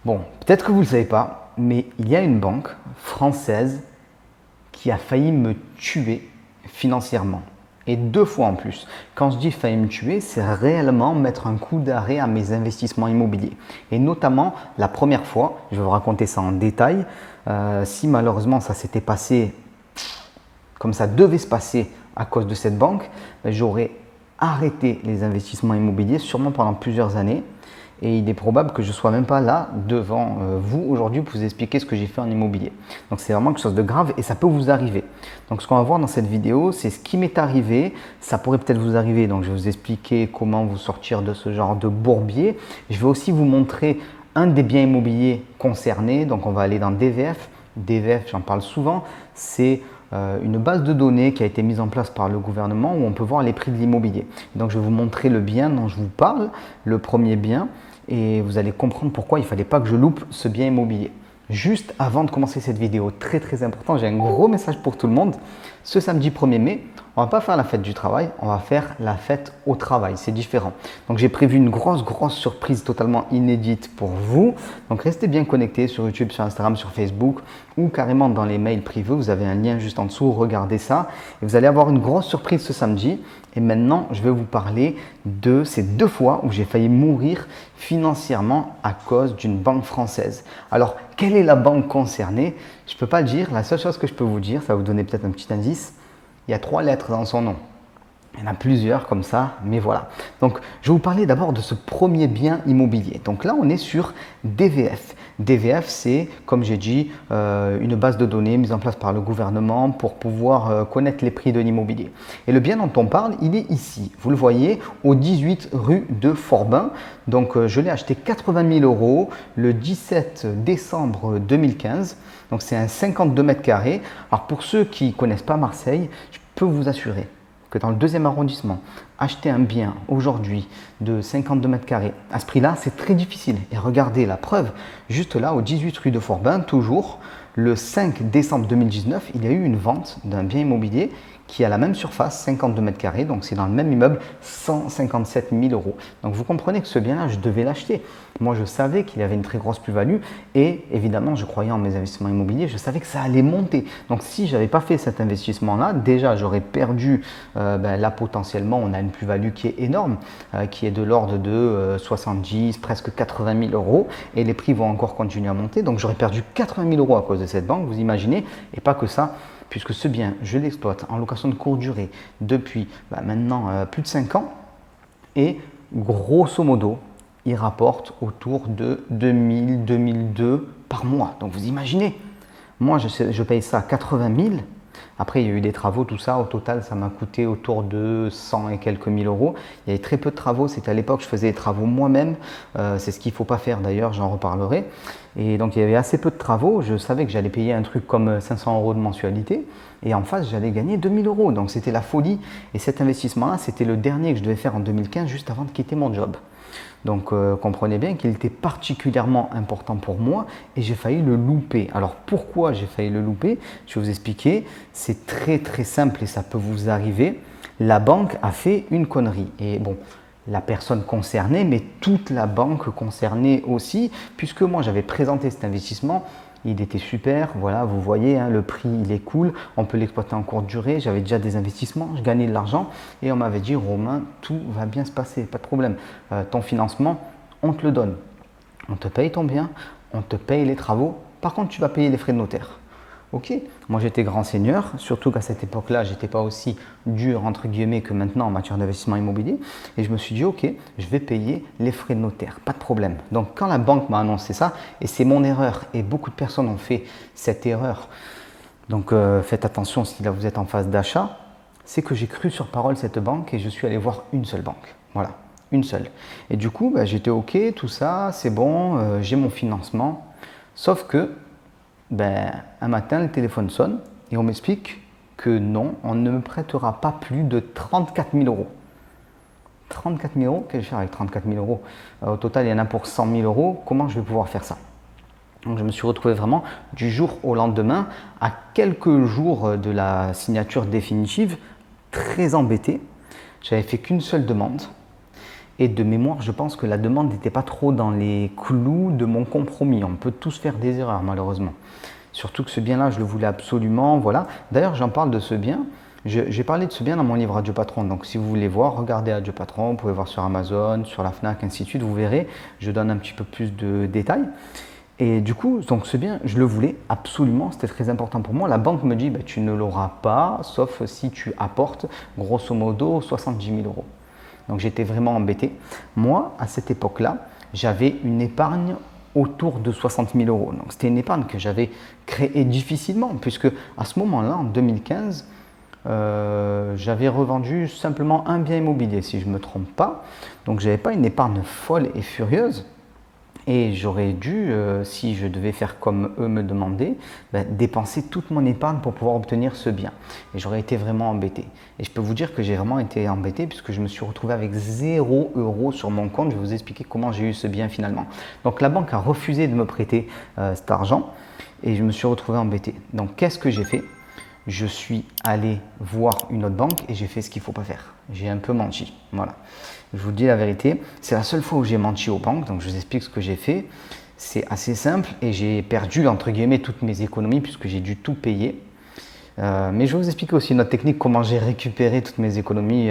Bon, peut-être que vous ne le savez pas, mais il y a une banque française qui a failli me tuer financièrement. Et 2 fois en plus. Quand je dis failli me tuer, c'est réellement mettre un coup d'arrêt à mes investissements immobiliers. Et notamment, la première fois, je vais vous raconter ça en détail, si malheureusement ça s'était passé comme ça devait se passer à cause de cette banque, j'aurais arrêté les investissements immobiliers sûrement pendant plusieurs années. Et il est probable que je ne sois même pas là devant vous aujourd'hui pour vous expliquer ce que j'ai fait en immobilier. Donc c'est vraiment quelque chose de grave et ça peut vous arriver. Donc ce qu'on va voir dans cette vidéo, c'est ce qui m'est arrivé. Ça pourrait peut-être vous arriver. Donc je vais vous expliquer comment vous sortir de ce genre de bourbier. Je vais aussi vous montrer un des biens immobiliers concernés. Donc on va aller dans DVF. DVF, j'en parle souvent. C'est une base de données qui a été mise en place par le gouvernement où on peut voir les prix de l'immobilier. Donc je vais vous montrer le bien dont je vous parle, le premier bien, et vous allez comprendre pourquoi il ne fallait pas que je loupe ce bien immobilier. Juste avant de commencer cette vidéo, très important, j'ai un gros message pour tout le monde. Ce samedi 1er mai, on ne va pas faire la fête du travail, on va faire la fête au travail, c'est différent. Donc j'ai prévu une grosse surprise totalement inédite pour vous. Donc restez bien connectés sur YouTube, sur Instagram, sur Facebook ou carrément dans les mails privés. Vous avez un lien juste en dessous, regardez ça. Et vous allez avoir une grosse surprise ce samedi. Et maintenant, je vais vous parler de ces 2 fois où j'ai failli mourir financièrement à cause d'une banque française. Alors, quelle est la banque concernée? Je ne peux pas le dire. La seule chose que je peux vous dire, ça va vous donner peut-être un petit indice. Il y a 3 lettres dans son nom. Il y en a plusieurs comme ça, mais voilà. Donc, je vais vous parler d'abord de ce premier bien immobilier. Donc là, on est sur DVF. DVF, c'est, comme j'ai dit, une base de données mise en place par le gouvernement pour pouvoir connaître les prix de l'immobilier. Et le bien dont on parle, il est ici. Vous le voyez, au 18 rue de Forbin. Donc, je l'ai acheté 80 000 € le 17 décembre 2015. Donc, c'est un 52 mètres carrés. Alors, pour ceux qui ne connaissent pas Marseille, je peux vous assurer que dans le 2e arrondissement, acheter un bien aujourd'hui de 52 mètres carrés, à ce prix-là, c'est très difficile. Et regardez la preuve, juste là, au 18 rue de Forbin, toujours, le 5 décembre 2019, il y a eu une vente d'un bien immobilier qui a la même surface, 52 mètres carrés, donc c'est dans le même immeuble, 157 000 €. Donc vous comprenez que ce bien-là, je devais l'acheter. Moi, je savais qu'il y avait une très grosse plus-value et évidemment, je croyais en mes investissements immobiliers, je savais que ça allait monter. Donc si je n'avais pas fait cet investissement-là, déjà, j'aurais perdu, là potentiellement, on a une plus-value qui est énorme, qui est de l'ordre de 70, presque 80 000 € et les prix vont encore continuer à monter. Donc j'aurais perdu 80 000 € à cause de cette banque, vous imaginez, et pas que ça. Puisque ce bien, je l'exploite en location de courte durée depuis maintenant plus de 5 ans et grosso modo, il rapporte autour de 2000, 2002 par mois. Donc vous imaginez, moi je paye ça 80 000. Après, il y a eu des travaux, tout ça. Au total, ça m'a coûté autour de 100 et quelques mille €. Il y avait très peu de travaux. C'était à l'époque, je faisais des travaux moi-même. C'est ce qu'il ne faut pas faire d'ailleurs, j'en reparlerai. Et donc, il y avait assez peu de travaux. Je savais que j'allais payer un truc comme 500 € de mensualité. Et en face, j'allais gagner 2000 €. Donc, c'était la folie. Et cet investissement-là, c'était le dernier que je devais faire en 2015, juste avant de quitter mon job. Donc comprenez bien qu'il était particulièrement important pour moi et j'ai failli le louper. Alors pourquoi j'ai failli le louper? Je vais vous expliquer. C'est très simple et ça peut vous arriver. La banque a fait une connerie. Et bon, la personne concernée, mais toute la banque concernée aussi, puisque moi j'avais présenté cet investissement. Il était super, voilà, vous voyez, le prix il est cool, on peut l'exploiter en courte durée, j'avais déjà des investissements, je gagnais de l'argent et on m'avait dit Romain, tout va bien se passer, pas de problème, ton financement, on te le donne, on te paye ton bien, on te paye les travaux, par contre tu vas payer les frais de notaire. Ok, moi j'étais grand seigneur, surtout qu'à cette époque-là, je n'étais pas aussi dur entre guillemets que maintenant en matière d'investissement immobilier. Et je me suis dit, ok, je vais payer les frais de notaire, pas de problème. Donc quand la banque m'a annoncé ça, et c'est mon erreur, et beaucoup de personnes ont fait cette erreur, donc faites attention si là vous êtes en phase d'achat, c'est que j'ai cru sur parole cette banque et je suis allé voir une seule banque. Voilà, une seule. Et du coup, j'étais ok, tout ça, c'est bon, j'ai mon financement, sauf que un matin, le téléphone sonne et on m'explique que non, on ne me prêtera pas plus de 34 000 €. 34 000 €, qu'est-ce que je vais faire avec 34 000 €? Au total, il y en a pour 100 000 €. Comment je vais pouvoir faire ça? Donc, je me suis retrouvé vraiment du jour au lendemain, à quelques jours de la signature définitive, très embêté. J'avais fait qu'une seule demande. Et de mémoire, je pense que la demande n'était pas trop dans les clous de mon compromis. On peut tous faire des erreurs, malheureusement. Surtout que ce bien-là, je le voulais absolument. Voilà. D'ailleurs, j'en parle de ce bien. J'ai parlé de ce bien dans mon livre Adieu Patron. Donc, si vous voulez voir, regardez Adieu Patron. Vous pouvez voir sur Amazon, sur la Fnac, ainsi de suite. Vous verrez, je donne un petit peu plus de détails. Et du coup, donc ce bien, je le voulais absolument, c'était très important pour moi. La banque me dit, bah, tu ne l'auras pas, sauf si tu apportes grosso modo 70 000 euros. Donc j'étais vraiment embêté. Moi, à cette époque-là, j'avais une épargne autour de 60 000 euros. Donc c'était une épargne que j'avais créée difficilement, puisque à ce moment-là, en 2015, j'avais revendu simplement un bien immobilier, si je ne me trompe pas. Donc je n'avais pas une épargne folle et furieuse. Et j'aurais dû, si je devais faire comme eux me demandaient, dépenser toute mon épargne pour pouvoir obtenir ce bien. Et j'aurais été vraiment embêté. Et je peux vous dire que j'ai vraiment été embêté puisque je me suis retrouvé avec 0 € sur mon compte. Je vais vous expliquer comment j'ai eu ce bien finalement. Donc la banque a refusé de me prêter cet argent et je me suis retrouvé embêté. Donc qu'est-ce que j'ai fait? Je suis allé voir une autre banque et j'ai fait ce qu'il ne faut pas faire. J'ai un peu menti. Voilà. Je vous dis la vérité, c'est la seule fois où j'ai menti aux banques. Donc je vous explique ce que j'ai fait. C'est assez simple et j'ai perdu entre guillemets toutes mes économies puisque j'ai dû tout payer. Mais je vais vous expliquer aussi une autre technique, comment j'ai récupéré toutes mes économies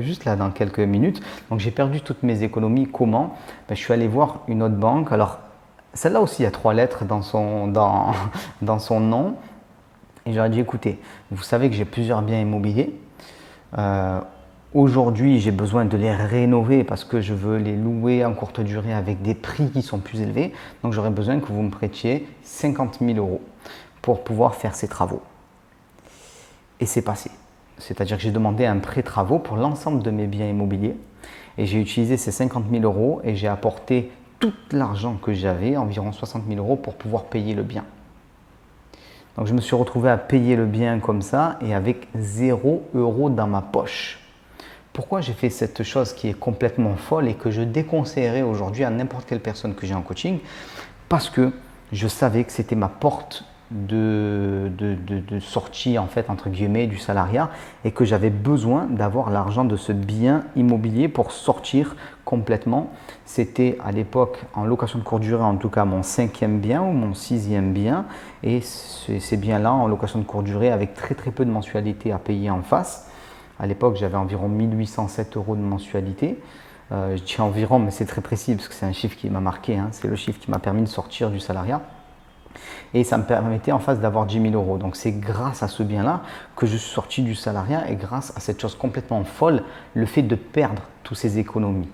juste là dans quelques minutes. Donc j'ai perdu toutes mes économies. Comment? Je suis allé voir une autre banque. Alors celle-là aussi, il y a 3 lettres dans son nom. Et j'aurais dit, écoutez, vous savez que j'ai plusieurs biens immobiliers. Aujourd'hui, j'ai besoin de les rénover parce que je veux les louer en courte durée avec des prix qui sont plus élevés. Donc, j'aurais besoin que vous me prêtiez 50 000 euros pour pouvoir faire ces travaux. Et c'est passé. C'est-à-dire que j'ai demandé un prêt travaux pour l'ensemble de mes biens immobiliers. Et j'ai utilisé ces 50 000 euros et j'ai apporté tout l'argent que j'avais, environ 60 000 euros, pour pouvoir payer le bien. Donc je me suis retrouvé à payer le bien comme ça et avec 0 € dans ma poche. Pourquoi j'ai fait cette chose qui est complètement folle et que je déconseillerais aujourd'hui à n'importe quelle personne que j'ai en coaching? Parce que je savais que c'était ma porte de sortie en fait entre guillemets du salariat et que j'avais besoin d'avoir l'argent de ce bien immobilier pour sortir complètement. C'était à l'époque en location de courte durée, en tout cas mon 5e bien ou mon 6e bien, et ces biens-là en location de courte durée avec très peu de mensualité à payer en face. À l'époque, j'avais environ 1807 € de mensualité. Je dis environ, mais c'est très précis parce que c'est un chiffre qui m'a marqué, hein. C'est le chiffre qui m'a permis de sortir du salariat. Et ça me permettait en face d'avoir 10 000 euros. Donc c'est grâce à ce bien-là que je suis sorti du salariat et grâce à cette chose complètement folle, le fait de perdre toutes ces économies.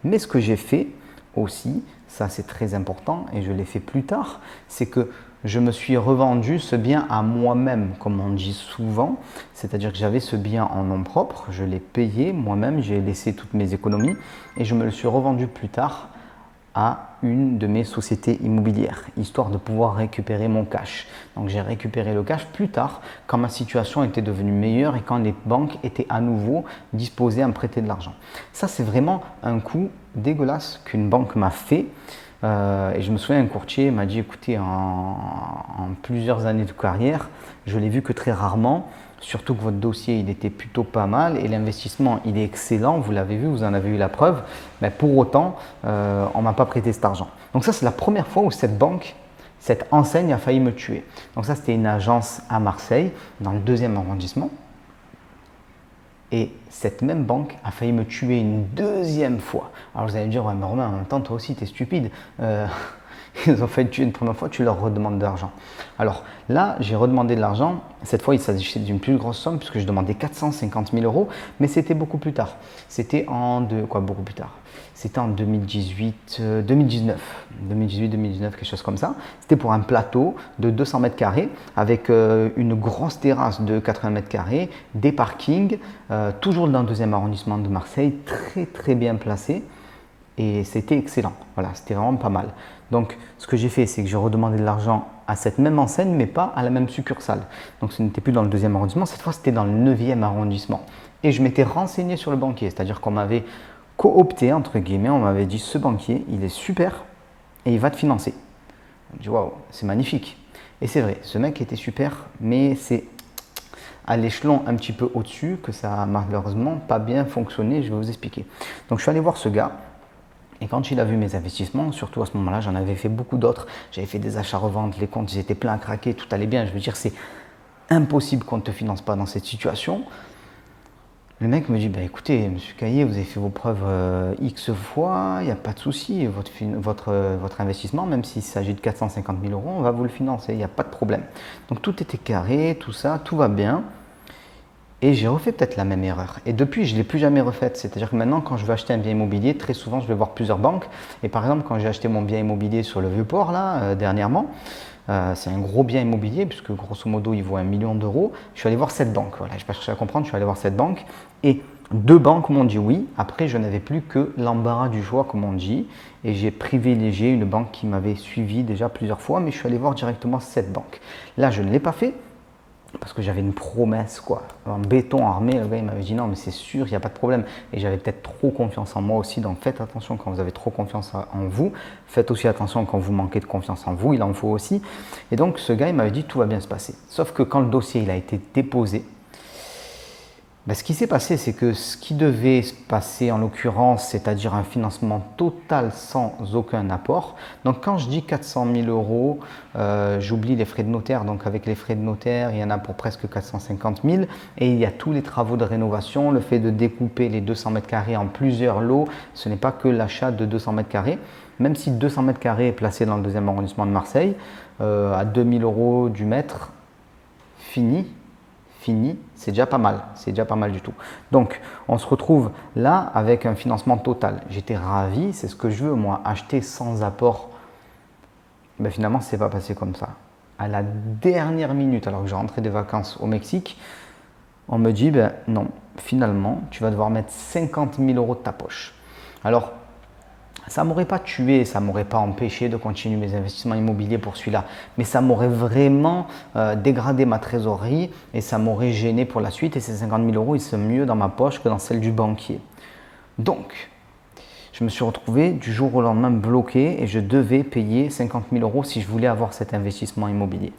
Mais ce que j'ai fait aussi, ça c'est très important et je l'ai fait plus tard, c'est que je me suis revendu ce bien à moi-même, comme on dit souvent. C'est-à-dire que j'avais ce bien en nom propre, je l'ai payé moi-même, j'ai laissé toutes mes économies et je me le suis revendu plus tard à une de mes sociétés immobilières, histoire de pouvoir récupérer mon cash. Donc j'ai récupéré le cash plus tard, quand ma situation était devenue meilleure et quand les banques étaient à nouveau disposées à me prêter de l'argent. Ça, c'est vraiment un coup dégueulasse qu'une banque m'a fait. Et je me souviens, un courtier m'a dit, écoutez, en plusieurs années de carrière, je l'ai vu que très rarement, surtout que votre dossier il était plutôt pas mal et l'investissement il est excellent, vous l'avez vu, vous en avez eu la preuve, mais pour autant on ne m'a pas prêté cet argent. Donc ça c'est la première fois où cette banque, cette enseigne a failli me tuer. Donc ça c'était une agence à Marseille, dans le 2e arrondissement. Et cette même banque a failli me tuer une 2e fois. Alors vous allez me dire, ouais mais Romain, en même temps toi aussi tu es stupide. Ils ont failli te tuer une première fois, tu leur redemandes de l'argent. Alors là, j'ai redemandé de l'argent. Cette fois, il s'agissait d'une plus grosse somme puisque je demandais 450 000 euros, mais c'était beaucoup plus tard. C'était beaucoup plus tard. C'était en 2019, quelque chose comme ça. C'était pour un plateau de 200 mètres carrés avec une grosse terrasse de 80 mètres carrés, des parkings, toujours dans le 2e arrondissement de Marseille, très bien placé. Et c'était excellent, voilà, c'était vraiment pas mal. Donc ce que j'ai fait, c'est que j'ai redemandé de l'argent à cette même enseigne, mais pas à la même succursale. Donc ce n'était plus dans le 2e arrondissement, cette fois c'était dans le 9e arrondissement. Et je m'étais renseigné sur le banquier, c'est-à-dire qu'on m'avait coopté, entre guillemets, on m'avait dit ce banquier, il est super et il va te financer. Je dis waouh, c'est magnifique. Et c'est vrai, ce mec était super, mais c'est à l'échelon un petit peu au-dessus que ça a malheureusement pas bien fonctionné. Je vais vous expliquer. Donc je suis allé voir ce gars. Et quand il a vu mes investissements, surtout à ce moment-là, j'en avais fait beaucoup d'autres. J'avais fait des achats-reventes, les comptes, ils étaient pleins à craquer, tout allait bien. Je veux dire, c'est impossible qu'on ne te finance pas dans cette situation. Le mec me dit, bah, écoutez, monsieur Caillé, vous avez fait vos preuves X fois, il n'y a pas de souci, votre investissement, même s'il s'agit de 450 000 euros, on va vous le financer, il n'y a pas de problème. Donc tout était carré, tout ça, tout va bien. Et j'ai refait peut-être la même erreur. Et depuis, je ne l'ai plus jamais refaite. C'est-à-dire que maintenant, quand je veux acheter un bien immobilier, très souvent, je vais voir plusieurs banques. Et par exemple, quand j'ai acheté mon bien immobilier sur le Vieux-Port, là, dernièrement, c'est un gros bien immobilier, puisque grosso modo, il vaut 1 million d'euros. Je suis allé voir cette banque. Voilà, je n'ai pas cherché à comprendre, je suis allé voir cette banque. Et 2 banques m'ont dit oui. Après, je n'avais plus que l'embarras du choix, comme on dit. Et j'ai privilégié une banque qui m'avait suivi déjà plusieurs fois, mais je suis allé voir directement cette banque. Là, je ne l'ai pas fait. Parce que j'avais une promesse, quoi, en béton armé. Le gars il m'avait dit non mais c'est sûr, il n'y a pas de problème. Et j'avais peut-être trop confiance en moi aussi, donc faites attention quand vous avez trop confiance en vous. Faites aussi attention quand vous manquez de confiance en vous, il en faut aussi. Et donc ce gars il m'avait dit tout va bien se passer. Sauf que quand le dossier il a été déposé, ben, ce qui s'est passé, c'est que ce qui devait se passer en l'occurrence, c'est-à-dire un financement total sans aucun apport. Donc quand je dis 400 000 euros, j'oublie les frais de notaire. Donc avec les frais de notaire, il y en a pour presque 450 000. Et il y a tous les travaux de rénovation, le fait de découper les 200 mètres carrés en plusieurs lots. Ce n'est pas que l'achat de 200 mètres carrés. Même si 200 mètres carrés est placé dans le 2e arrondissement de Marseille, à 2 000 euros du mètre, fini, c'est déjà pas mal, c'est déjà pas mal du tout. Donc, on se retrouve là avec un financement total. J'étais ravi, c'est ce que je veux, moi, acheter sans apport. Ben, finalement, ce n'est pas passé comme ça. À la dernière minute, alors que je rentrais des vacances au Mexique, on me dit, ben non, finalement, tu vas devoir mettre 50 000 euros de ta poche. Alors, ça ne m'aurait pas tué, ça ne m'aurait pas empêché de continuer mes investissements immobiliers pour celui-là. Mais ça m'aurait vraiment dégradé ma trésorerie et ça m'aurait gêné pour la suite. Et ces 50 000 euros, ils sont mieux dans ma poche que dans celle du banquier. Donc, je me suis retrouvé du jour au lendemain bloqué et je devais payer 50 000 euros si je voulais avoir cet investissement immobilier.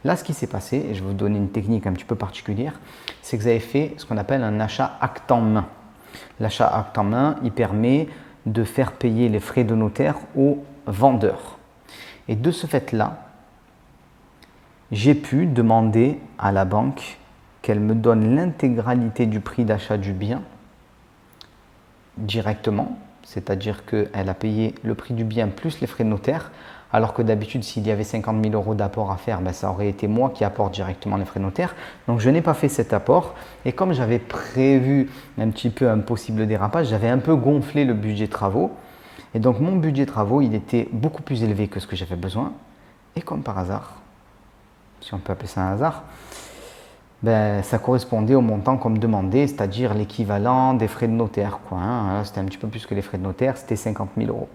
Là, ce qui s'est passé, et je vais vous donner une technique un petit peu particulière, c'est que vous avez fait ce qu'on appelle un achat acte en main. L'achat acte en main, il permet de faire payer les frais de notaire au vendeur. Et de ce fait-là, j'ai pu demander à la banque qu'elle me donne l'intégralité du prix d'achat du bien directement, c'est-à-dire qu'elle a payé le prix du bien plus les frais de notaire, alors que d'habitude, s'il y avait 50 000 euros d'apport à faire, ben, ça aurait été moi qui apporte directement les frais de notaire. Donc, je n'ai pas fait cet apport. Et comme j'avais prévu un petit peu un possible dérapage, j'avais un peu gonflé le budget travaux. Et donc, mon budget travaux, il était beaucoup plus élevé que ce que j'avais besoin. Et comme par hasard, si on peut appeler ça un hasard, ben, ça correspondait au montant qu'on me demandait, c'est-à-dire l'équivalent des frais de notaire, quoi, hein. C'était un petit peu plus que les frais de notaire, c'était 50 000 euros.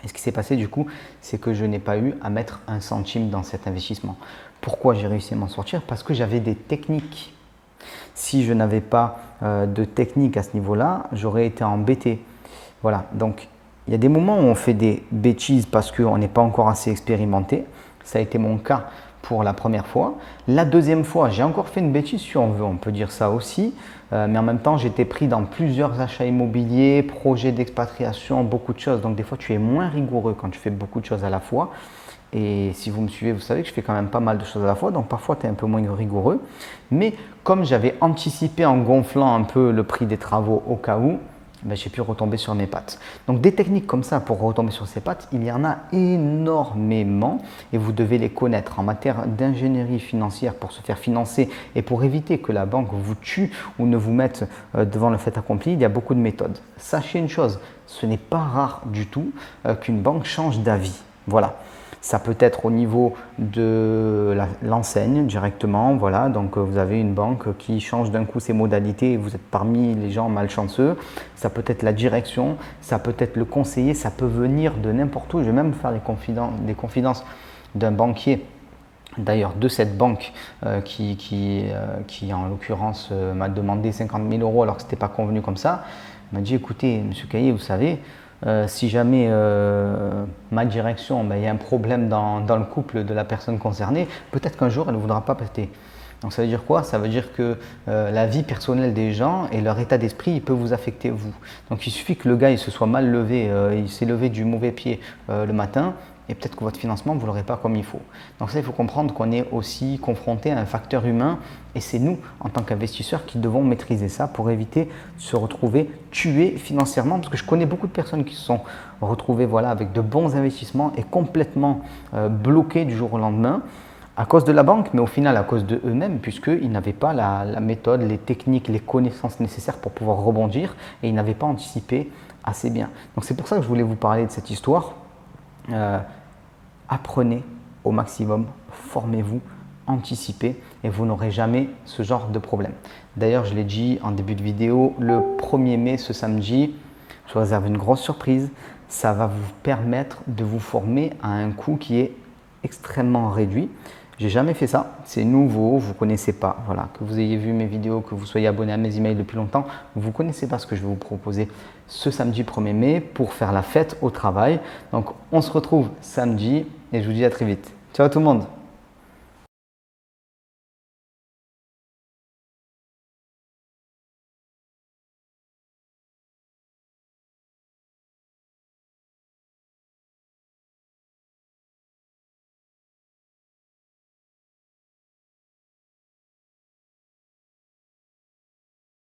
Et ce qui s'est passé du coup, c'est que je n'ai pas eu à mettre un centime dans cet investissement. Pourquoi j'ai réussi à m'en sortir? Parce que j'avais des techniques. Si je n'avais pas de technique à ce niveau-là, j'aurais été embêté. Voilà, donc il y a des moments où on fait des bêtises parce qu'on n'est pas encore assez expérimenté. Ça a été mon cas pour la première fois. La deuxième fois, j'ai encore fait une bêtise, si on veut, on peut dire ça aussi. Mais en même temps, j'étais pris dans plusieurs achats immobiliers, projets d'expatriation, beaucoup de choses. Donc des fois, tu es moins rigoureux quand tu fais beaucoup de choses à la fois. Et si vous me suivez, vous savez que je fais quand même pas mal de choses à la fois. Donc parfois, tu es un peu moins rigoureux. Mais comme j'avais anticipé en gonflant un peu le prix des travaux au cas où, ben, j'ai pu retomber sur mes pattes. Donc des techniques comme ça pour retomber sur ses pattes, il y en a énormément et vous devez les connaître en matière d'ingénierie financière pour se faire financer et pour éviter que la banque vous tue ou ne vous mette devant le fait accompli. Il y a beaucoup de méthodes. Sachez une chose, ce n'est pas rare du tout qu'une banque change d'avis. Voilà. Ça peut être au niveau de l'enseigne directement, voilà, donc vous avez une banque qui change d'un coup ses modalités et vous êtes parmi les gens malchanceux. Ça peut être la direction, ça peut être le conseiller, ça peut venir de n'importe où. Je vais même faire des confidences d'un banquier, d'ailleurs de cette banque qui en l'occurrence m'a demandé 50 000 euros alors que ce n'était pas convenu comme ça. Il m'a dit écoutez, monsieur Caillé, vous savez, si jamais ma direction, il y a un problème dans le couple de la personne concernée, peut-être qu'un jour elle ne voudra pas prêter. Donc ça veut dire quoi? Ça veut dire que la vie personnelle des gens et leur état d'esprit, il peut vous affecter vous. Donc il suffit que le gars il se soit mal levé, il s'est levé du mauvais pied le matin, et peut-être que votre financement, vous ne l'aurez pas comme il faut. Donc ça, il faut comprendre qu'on est aussi confronté à un facteur humain, et c'est nous, en tant qu'investisseurs, qui devons maîtriser ça pour éviter de se retrouver tués financièrement, parce que je connais beaucoup de personnes qui se sont retrouvées voilà, avec de bons investissements et complètement bloquées du jour au lendemain, à cause de la banque, mais au final à cause de eux-mêmes, puisqu'ils n'avaient pas la méthode, les techniques, les connaissances nécessaires pour pouvoir rebondir, et ils n'avaient pas anticipé assez bien. Donc c'est pour ça que je voulais vous parler de cette histoire. Apprenez au maximum, formez-vous, anticipez, et vous n'aurez jamais ce genre de problème. D'ailleurs, je l'ai dit en début de vidéo, le 1er mai, ce samedi, je vous réserve une grosse surprise. Ça va vous permettre de vous former à un coût qui est extrêmement réduit. J'ai jamais fait ça, c'est nouveau, vous ne connaissez pas. Voilà, que vous ayez vu mes vidéos, que vous soyez abonné à mes emails depuis longtemps, vous ne connaissez pas ce que je vais vous proposer ce samedi 1er mai pour faire la fête au travail. Donc on se retrouve samedi et je vous dis à très vite. Ciao tout le monde!